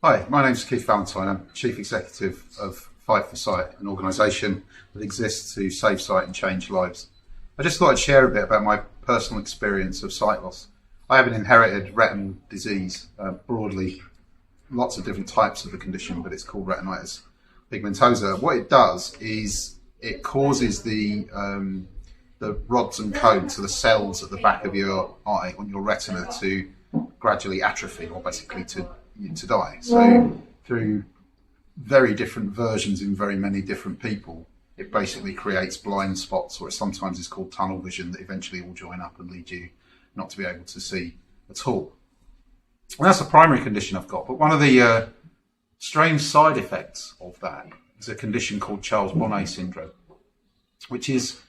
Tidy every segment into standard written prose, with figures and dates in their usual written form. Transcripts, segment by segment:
Hi, my name's Keith Valentine. I'm Chief Executive of Fight for Sight, an organisation that exists to save sight and change lives. I just thought I'd share a bit about my personal experience of sight loss. I have an inherited retinal disease, broadly lots of different types of the condition, but it's called retinitis pigmentosa. What it does is it causes the rods and cones, so the cells at the back of your eye on your retina, to gradually atrophy, or basically to die. So through very different versions in very many different people, it basically creates blind spots, or it sometimes is called tunnel vision, that eventually all join up and lead you not to be able to see at all. And that's a primary condition I've got. But one of the strange side effects of that is a condition called Charles Bonnet Syndrome, which is,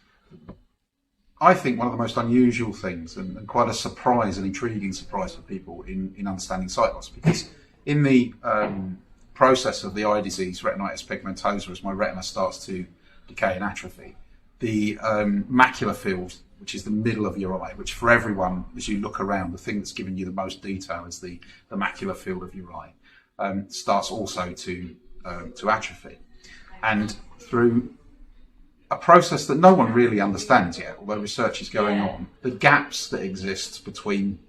I think, one of the most unusual things and quite a surprise, an intriguing surprise for people in understanding sight loss. Because in the process of the eye disease, retinitis pigmentosa, as my retina starts to decay and atrophy, the macular field, which is the middle of your eye, which for everyone, as you look around, the thing that's giving you the most detail is the macular field of your eye, starts also to atrophy. And through a process that no one really understands yet, although research is going on, the gaps that exist between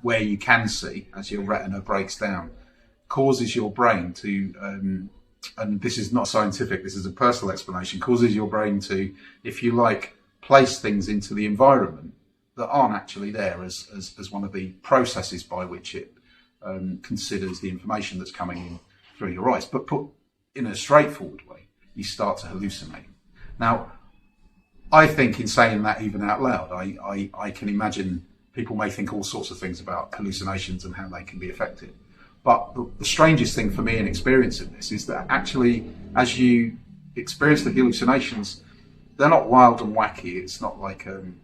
where you can see as your retina breaks down causes your brain to, and this is not scientific, this is a personal explanation, causes your brain to, if you like, place things into the environment that aren't actually there as one of the processes by which it considers the information that's coming in through your eyes. But put in a straightforward way, you start to hallucinate. Now, I think in saying that even out loud, I can imagine people may think all sorts of things about hallucinations and how they can be affected. But the strangest thing for me in experiencing this is that actually, as you experience the hallucinations, they're not wild and wacky. It's not like one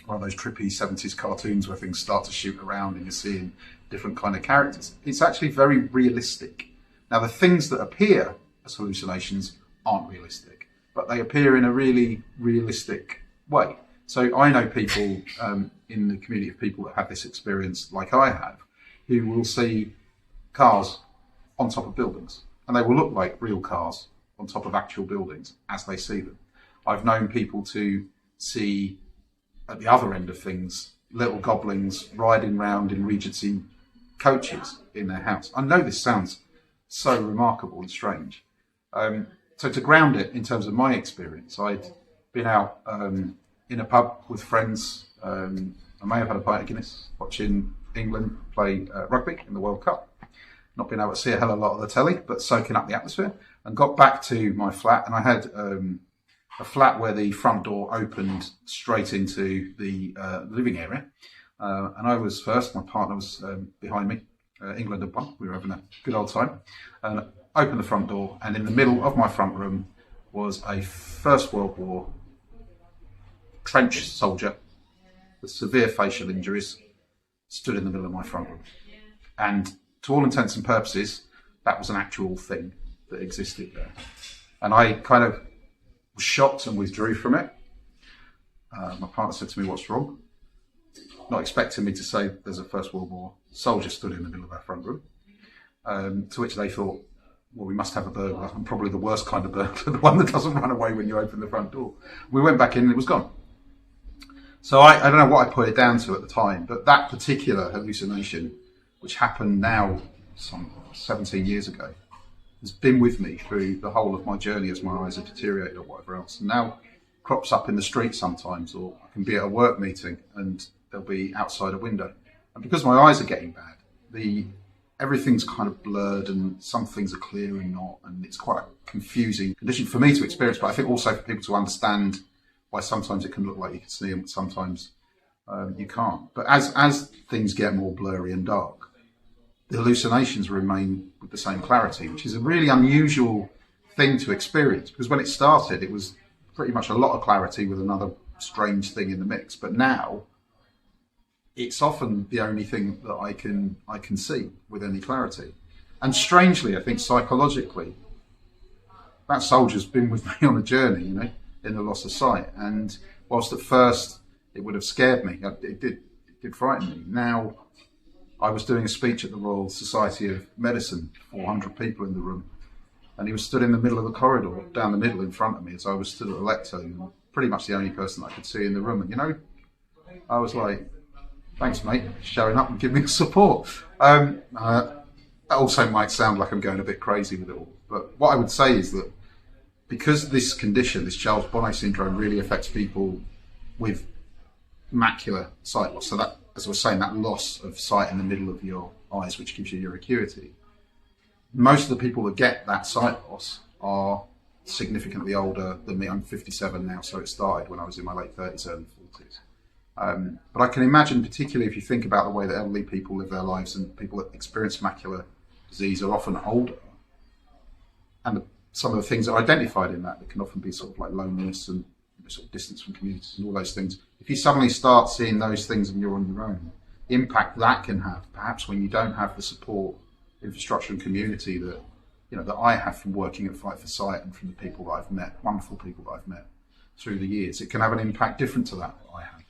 of those trippy 70s cartoons where things start to shoot around and you're seeing different kind of characters. It's actually very realistic. Now, the things that appear as hallucinations aren't realistic, but they appear in a really realistic way. So I know people in the community of people that have this experience like I have, who will see cars on top of buildings, and they will look like real cars on top of actual buildings as they see them. I've known people to see, at the other end of things, little goblins riding round in Regency coaches in their house. I know this sounds so remarkable and strange. So to ground it in terms of my experience, I'd been out in a pub with friends. I may have had a pint of Guinness watching England play rugby in the World Cup. Not being able to see a hell of a lot of the telly, but soaking up the atmosphere. And got back to my flat, and I had a flat where the front door opened straight into the living area. And I was first, my partner was behind me. England had won, we were having a good old time. And opened the front door, and in the middle of my front room was a First World War trench soldier with severe facial injuries stood in the middle of my front room. And to all intents and purposes, that was an actual thing that existed there. And I kind of was shocked and withdrew from it. My partner said to me, "What's wrong?" Not expecting me to say there's a First World War soldier stood in the middle of our front room. To which they thought, well, we must have a burglar, and probably the worst kind of burglar, the one that doesn't run away when you open the front door. We went back in and it was gone. So I don't know what I put it down to at the time, but that particular hallucination, which happened now some 17 years ago, has been with me through the whole of my journey as my eyes have deteriorated or whatever else. And now crops up in the street sometimes, or I can be at a work meeting and they'll be outside a window. And because my eyes are getting bad, everything's kind of blurred and some things are clear and not, and it's quite a confusing condition for me to experience, but I think also for people to understand why sometimes it can look like you can see them, but sometimes you can't. But as things get more blurry and dark, the hallucinations remain with the same clarity, which is a really unusual thing to experience, because when it started, it was pretty much a lot of clarity with another strange thing in the mix. But now, it's often the only thing that I can see with any clarity. And strangely, I think psychologically, that soldier's been with me on a journey, in the loss of sight. And whilst at first it would have scared me, it did frighten me. Now I was doing a speech at the Royal Society of Medicine, 400 people in the room, and he was stood in the middle of the corridor, down the middle in front of me, as I was stood at the lectern, pretty much the only person I could see in the room. And, you know, I was like, thanks, mate, showing up and giving me support. That also might sound like I'm going a bit crazy with it all, but what I would say is that because this condition, this Charles Bonnet Syndrome, really affects people with macular sight loss, so that, as I was saying, that loss of sight in the middle of your eyes, which gives you your acuity, most of the people that get that sight loss are significantly older than me. I'm 57 now, so it started when I was in my late 30s, early 40s. But I can imagine, particularly if you think about the way that elderly people live their lives, and people that experience macular disease are often older, and some of the things that are identified in that can often be sort of like loneliness and sort of distance from communities and all those things. If you suddenly start seeing those things and you're on your own, the impact that can have, perhaps when you don't have the support, infrastructure and community that, you know, that I have from working at Fight for Sight and from the people that I've met, wonderful people that I've met through the years, it can have an impact different to that I have.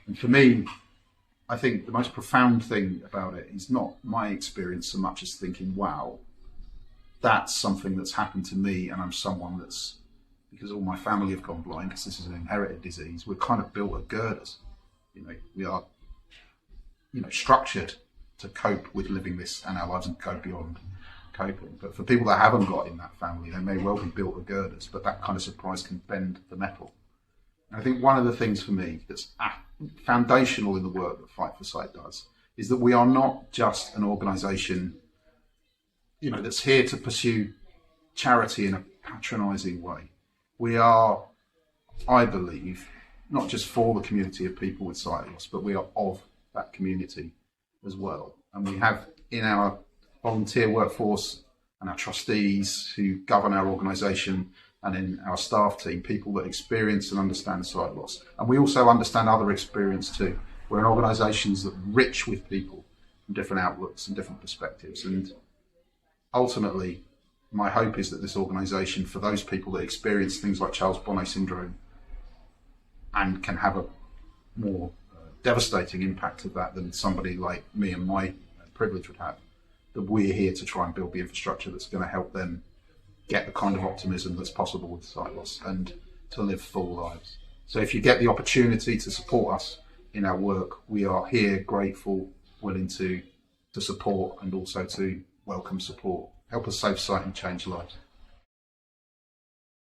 And for me, I think the most profound thing about it is not my experience so much as thinking, wow, that's something that's happened to me, and I'm someone that's, because all my family have gone blind, because this is an inherited disease, we're kind of built at girders. You know, we are, you know, structured to cope with living this and our lives and go beyond coping. But for people that haven't got in that family, they may well be built at girders, but that kind of surprise can bend the metal. And I think one of the things for me that's foundational in the work that Fight for Sight does is that we are not just an organisation, you know, that's here to pursue charity in a patronising way. We are, I believe, not just for the community of people with sight loss, but we are of that community as well. And we have in our volunteer workforce and our trustees who govern our organisation, and in our staff team, people that experience and understand sight loss. And we also understand other experience too. We're an organisation that's rich with people from different outlooks and different perspectives. And ultimately, my hope is that this organisation, for those people that experience things like Charles Bonnet Syndrome and can have a more devastating impact of that than somebody like me and my privilege would have, that we're here to try and build the infrastructure that's going to help them get the kind of optimism that's possible with sight loss and to live full lives. So if you get the opportunity to support us in our work, we are here, grateful, willing to support and also to welcome support. Help us save sight and change lives.